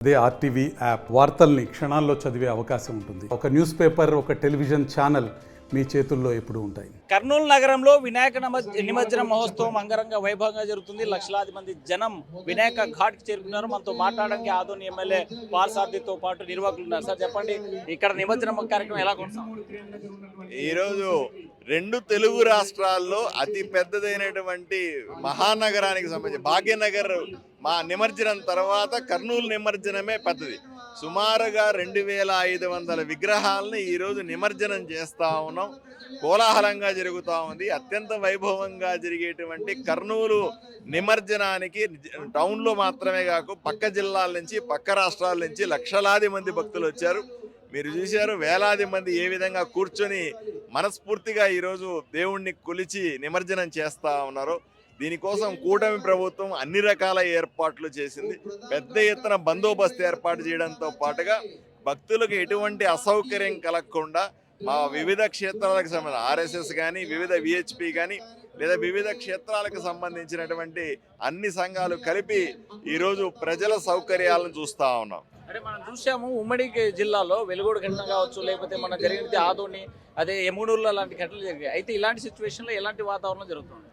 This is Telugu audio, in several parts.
అదే ఆర్టీవీ యాప్ వార్తల్ని క్షణాల్లో చదివే అవకాశం ఉంటుంది. ఒక న్యూస్ పేపర్, ఒక టెలివిజన్ ఛానల్ మీ చేతుల్లో ఎప్పుడూ ఉంటాయి. కర్నూలు నగరంలో వినాయక నిమజ్జన మహోత్సవం అంగరంగ వైభవంగా జరుగుతుంది. లక్షలాది మంది జనం వినాయక ఘాట్కి చేరుకున్నారు. మనతో మాట్లాడడానికి ఆదోని ఎమ్మెల్యే పార్సార్థితో పాటు నిర్వాహకులు ఉన్నారు. సార్ చెప్పండి, ఇక్కడ నిమజ్జనం కార్యక్రమం ఎలా కొనసాగుతుంది? ఈరోజు రెండు తెలుగు రాష్ట్రాల్లో అతి పెద్దదైనటువంటి మహానగరానికి సంబంధించి భాగ్యనగర్ నిమజ్జనం తర్వాత కర్నూలు నిమజ్జనమే పెద్దది. సుమారుగా 2500 విగ్రహాలని ఈరోజు నిమజ్జనం చేస్తూ ఉన్నాం. కోలాహలంగా జరుగుతూ ఉంది. అత్యంత వైభవంగా జరిగేటువంటి కర్నూలు నిమజ్జనానికి టౌన్లో మాత్రమే కాక పక్క జిల్లాల నుంచి, పక్క రాష్ట్రాల నుంచి లక్షలాది మంది భక్తులు వచ్చారు. మీరు చూశారు వేలాది మంది ఏ విధంగా కూర్చొని మనస్ఫూర్తిగా ఈరోజు దేవుణ్ణి కొలిచి నిమజ్జనం చేస్తూ ఉన్నారు. దీనికోసం కూటమి ప్రభుత్వం అన్ని రకాల ఏర్పాట్లు చేసింది. పెద్ద ఎత్తున బందోబస్తు ఏర్పాటు చేయడంతో పాటుగా భక్తులకు ఎటువంటి అసౌకర్యం కలగకుండా మా వివిధ క్షేత్రాలకు సంబంధించిన ఆర్ఎస్ఎస్ కానీ, వివిధ విహెచ్పి కానీ, లేదా వివిధ క్షేత్రాలకు సంబంధించినటువంటి అన్ని సంఘాలు కలిపి ఈరోజు ప్రజల సౌకర్యాలను చూస్తూ ఉన్నాం. అంటే మనం చూసాము ఉమ్మడి జిల్లాలో వెలుగోడు ఘటన కావచ్చు, లేకపోతే మన జరిగినది ఆదోని, అదే ఎమునూరులో లాంటి ఘటనలు జరిగాయి. అయితే ఇలాంటి సిచ్యువేషన్లో ఎలాంటి వాతావరణం జరుగుతుంది?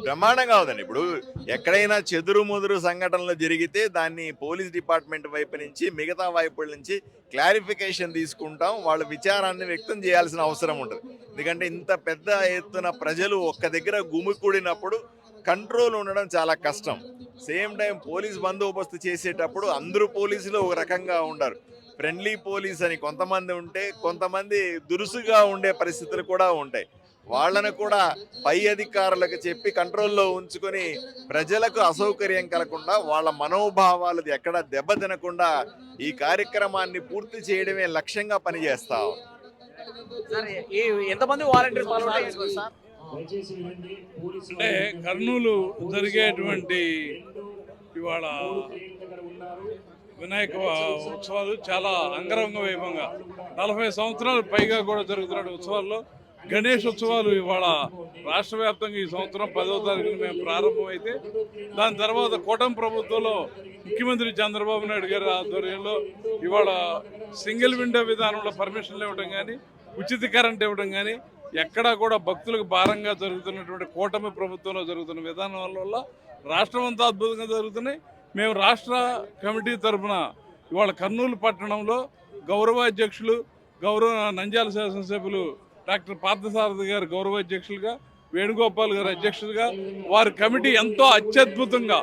బ్రహ్మాండంగా ఉందండి. ఇప్పుడు ఎక్కడైనా చెదురు సంఘటనలు జరిగితే దాన్ని పోలీస్ డిపార్ట్మెంట్ వైపు నుంచి, మిగతా వైపుల నుంచి క్లారిఫికేషన్ తీసుకుంటాం. వాళ్ళ విచారాన్ని వ్యక్తం చేయాల్సిన అవసరం ఉంటుంది. ఎందుకంటే ఇంత పెద్ద ఎత్తున ప్రజలు ఒక్క దగ్గర గుమికూడినప్పుడు కంట్రోల్ ఉండడం చాలా కష్టం. సేమ్ టైం పోలీస్ బందోబస్తు చేసేటప్పుడు అందరూ పోలీసులు ఒక రకంగా ఉండరు. ఫ్రెండ్లీ పోలీస్ అని కొంతమంది ఉంటే, కొంతమంది దురుసుగా ఉండే పరిస్థితులు కూడా ఉంటాయి. వాళ్ళను కూడా పై అధికారులకు చెప్పి కంట్రోల్లో ఉంచుకొని ప్రజలకు అసౌకర్యం కలగకుండా, వాళ్ళ మనోభావాలు ఎక్కడ దెబ్బతినకుండా ఈ కార్యక్రమాన్ని పూర్తి చేయడమే లక్ష్యంగా పనిచేస్తాం. ఎంతమంది వాలంటీర్స్ పాల్గొంటారు సార్? అంటే కర్నూలు జరిగేటువంటి ఇవాళ వినాయక ఉత్సవాలు చాలా అంగరంగ వైభవంగా 40 సంవత్సరాలు పైగా కూడా జరుగుతున్న ఉత్సవాల్లో గణేష్ ఉత్సవాలు ఇవాళ రాష్ట్ర వ్యాప్తంగా ఈ సంవత్సరం 10వ తారీఖున మేము ప్రారంభమైతే, దాని తర్వాత కూటమి ప్రభుత్వంలో ముఖ్యమంత్రి చంద్రబాబు నాయుడు గారి ఆధ్వర్యంలో ఇవాళ సింగిల్ విండో విధానంలో పర్మిషన్లు ఇవ్వడం కానీ, ఉచిత కరెంట్ ఇవ్వడం కానీ, ఎక్కడా కూడా భక్తులకు భారంగా జరుగుతున్నటువంటి కూటమి ప్రభుత్వంలో జరుగుతున్న విధానం వల్ల రాష్ట్రం అంతా అద్భుతంగా జరుగుతున్నాయి. మేము రాష్ట్ర కమిటీ తరఫున ఇవాళ కర్నూలు పట్టణంలో గౌరవ అధ్యక్షులు, నంద్యాల శాసనసభ్యులు డాక్టర్ పార్థసారథి గారు గౌరవ అధ్యక్షులుగా, వేణుగోపాల్ గారు అధ్యక్షులుగా, వారి కమిటీ ఎంతో అత్యద్భుతంగా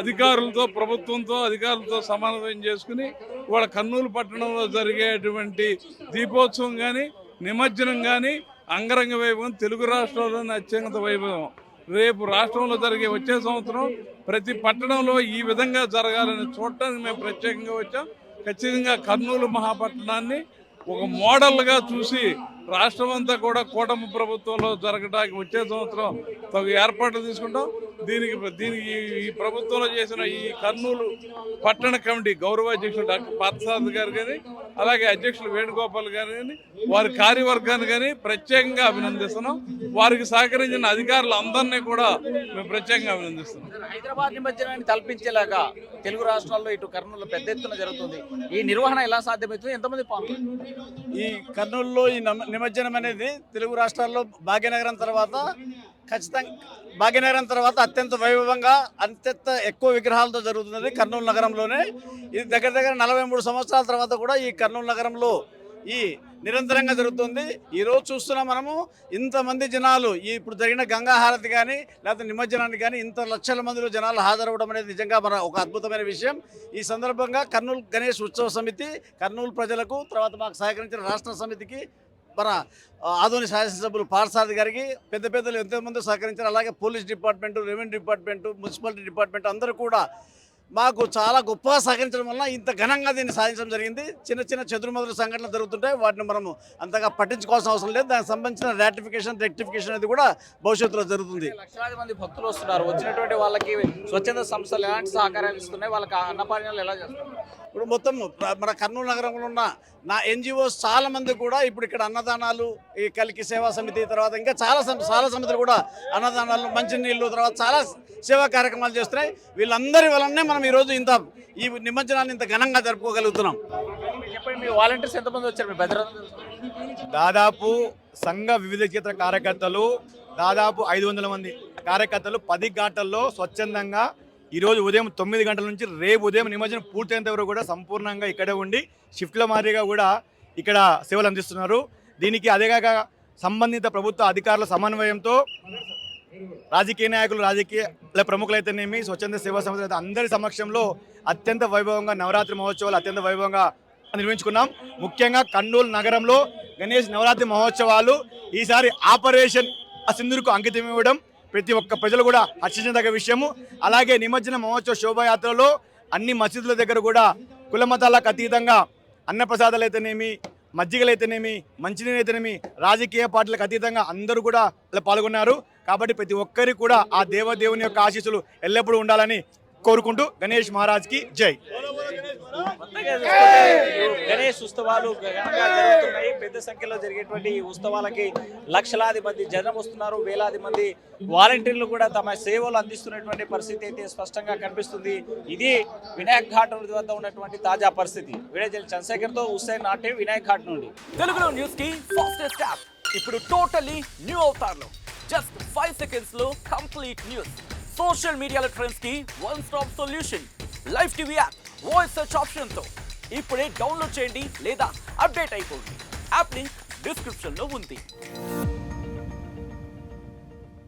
అధికారులతో, ప్రభుత్వంతో, అధికారులతో సమన్వయం చేసుకుని ఇవాళ కర్నూలు పట్టణంలో జరిగేటువంటి దీపోత్సవం కానీ, నిమజ్జనం కానీ అంగరంగ వైభవం, తెలుగు రాష్ట్రాల్లోని అత్యంత వైభవం. రేపు రాష్ట్రంలో జరిగే వచ్చే సంవత్సరం ప్రతి పట్టణంలో ఈ విధంగా జరగాలని చూడటానికి మేము ప్రత్యేకంగా వచ్చాం. ఖచ్చితంగా కర్నూలు మహాపట్టణాన్ని ఒక మోడల్గా చూసి రాష్ట్రం అంతా కూడా కూటమి ప్రభుత్వంలో జరగడానికి వచ్చే సంవత్సరం తగు ఏర్పాట్లు తీసుకుంటాం. దీనికి ఈ ప్రభుత్వంలో చేసిన ఈ కర్నూలు పట్టణ కమిటీ గౌరవ అధ్యక్షులు డాక్టర్ పార్థసారథి గారు కానీ, అలాగే అధ్యక్షులు వేణుగోపాల్ గారు కానీ, వారి కార్యవర్గాన్ని కానీ ప్రత్యేకంగా అభినందిస్తున్నాం. వారికి సహకరించిన అధికారులు అందరినీ కూడా మేము ప్రత్యేకంగా అభినందిస్తున్నాం. హైదరాబాద్ నిమజ్జనాన్ని తలపించేలాగా తెలుగు రాష్ట్రాల్లో ఇటు కర్నూలులో పెద్ద ఎత్తున జరుగుతుంది. ఈ నిర్వహణ ఎలా సాధ్యమవుతుంది? ఎంతమంది పాల్గొన్నారు? ఈ కర్నూలులో ఈ నిమజ్జనం అనేది తెలుగు రాష్ట్రాల్లో భాగ్యనగరం తర్వాత అత్యంత వైభవంగా, అత్యంత ఎక్కువ విగ్రహాలతో జరుగుతున్నది కర్నూలు నగరంలోనే. ఇది దగ్గర 43 సంవత్సరాల తర్వాత కూడా ఈ కర్నూలు నగరంలో ఈ నిరంతరంగా జరుగుతుంది. ఈరోజు చూస్తున్నాం మనము ఇంతమంది జనాలు ఇప్పుడు జరిగిన గంగా హారతి కానీ, లేకపోతే నిమజ్జనానికి కానీ ఇంత లక్షల మందిలో జనాలు హాజరవ్వడం అనేది నిజంగా మన ఒక అద్భుతమైన విషయం. ఈ సందర్భంగా కర్నూలు గణేష్ ఉత్సవ సమితి, కర్నూలు ప్రజలకు, తర్వాత మాకు సహకరించిన రాష్ట్ర సమితికి, మన ఆదోని శాసనసభ్యులు పార్థసారథి గారికి, పెద్దలు ఎంతోమంది సహకరించారు. అలాగే police department, revenue department, municipality department అందరూ కూడా మాకు చాలా గొప్పగా సహకరించడం వల్ల ఇంత ఘనంగా దీన్ని సాధించడం జరిగింది. చిన్న చెదురుమదురు సంఘటనలు జరుగుతుంటాయి, వాటిని మనము అంతగా పట్టించుకోవాల్సిన అవసరం లేదు. దానికి సంబంధించిన రెక్టిఫికేషన్ అనేది కూడా భవిష్యత్తులో జరుగుతుంది. లక్షలాది మంది భక్తులు వస్తున్నారు. వచ్చినటువంటి వాళ్ళకి స్వచ్ఛంద సంస్థలు ఎలాంటి సహకారాలు ఇస్తున్నాయి? వాళ్ళకి అన్నపానాలు ఎలా చేస్తున్నారు? ఇప్పుడు మొత్తం మన కర్నూలు నగరంలో ఉన్న ఎన్జిఓస్ చాలా మంది కూడా ఇప్పుడు ఇక్కడ అన్నదానాలు, ఈ కలికి సేవా సమితి, తర్వాత ఇంకా చాలా సమితులు కూడా అన్నదానాలు, మంచినీళ్ళు, తర్వాత చాలా సేవా కార్యక్రమాలు చేస్తున్నాయి. వీళ్ళందరి వలనే మనం ఈరోజు ఈ నిమజ్జనాన్ని ఇంత ఘనంగా జరుపుకోగలుగుతున్నాం. చెప్పండి, మీ వాలంటీర్స్ ఎంతమంది వచ్చారు? మీ భద్రత దాదాపు సంఘ వివిధ క్షేత్ర కార్యకర్తలు దాదాపు 500 మంది కార్యకర్తలు 10 గంటల్లో స్వచ్ఛందంగా ఈరోజు ఉదయం 9 గంటల నుంచి రేపు ఉదయం నిమజ్జనం పూర్తయినంత వరకు కూడా సంపూర్ణంగా ఇక్కడే ఉండి షిఫ్ట్ల మాదిరిగా కూడా ఇక్కడ సేవలు అందిస్తున్నారు. దీనికి అదేగాక సంబంధిత ప్రభుత్వ అధికారుల సమన్వయంతో రాజకీయ నాయకులు, రాజకీయ ప్రముఖులైతేనేమి, స్వచ్ఛంద సేవా సంస్థలు అందరి సమక్షంలో అత్యంత వైభవంగా నవరాత్రి మహోత్సవాలు అత్యంత వైభవంగా నిర్వహించుకున్నాం. ముఖ్యంగా కర్నూలు నగరంలో గణేష్ నవరాత్రి మహోత్సవాలు ఈసారి ఆపరేషన్ సింధూర్కు అంకితం ఇవ్వడం ప్రతి ఒక్క ప్రజలు కూడా హర్షించదగ్గ విషయము. అలాగే నిమజ్జన మహోత్సవ శోభాయాత్రలో అన్ని మసీదుల దగ్గర కూడా కుల మతాలకు అతీతంగా అన్నప్రసాదాలు అయితేనేమి, మజ్జిగలు అయితేనేమి, మంచినీరు అయితేనేమి, రాజకీయ పార్టీలకు అతీతంగా అందరూ కూడా పాల్గొన్నారు. కాబట్టి ప్రతి ఒక్కరికి కూడా ఆ దేవదేవుని యొక్క ఆశీస్సులు ఎల్లప్పుడూ ఉండాలని కోరుకుంటూ గణేష్ మహారాజ్కి జై. గణేష్ ఉత్సవాలు ఘనంగా జరుగుతున్నాయి. పెద్ద సంఖ్యలో జరిగేటువంటి ఈ ఉత్సవాలకి లక్షలాది మంది జనం వస్తున్నారు. వేలాది మంది వాలంటీర్లు కూడా తమ సేవలు అందిస్తున్నటువంటి పరిస్థితి అయితే స్పష్టంగా కనిపిస్తుంది. ఇది వినాయక్ ఘాట్ వద్ద ఉన్నటువంటి తాజా పరిస్థితి. వీడియో చంద్రశేఖర్తో హుస్సేన్ నాటే వినాయక్ ఘాట్ నుండి. తెలుగులో న్యూస్ కి ఫాస్టెస్ట్ యాప్ ఇప్పుడు టోటల్లీ న్యూ అవతార్లో జస్ట్ 5 seconds లో కంప్లీట్ న్యూస్. సోషల్ మీడియాలో ట్రెండ్స్ కి one stop solution. Live TV app voice search option తో ఇప్పుడే డౌన్లోడ్ చేయండి లేదా అప్డేట్ అయిపోండి. యాప్ లింక్ డిస్క్రిప్షన్ లో ఉంది.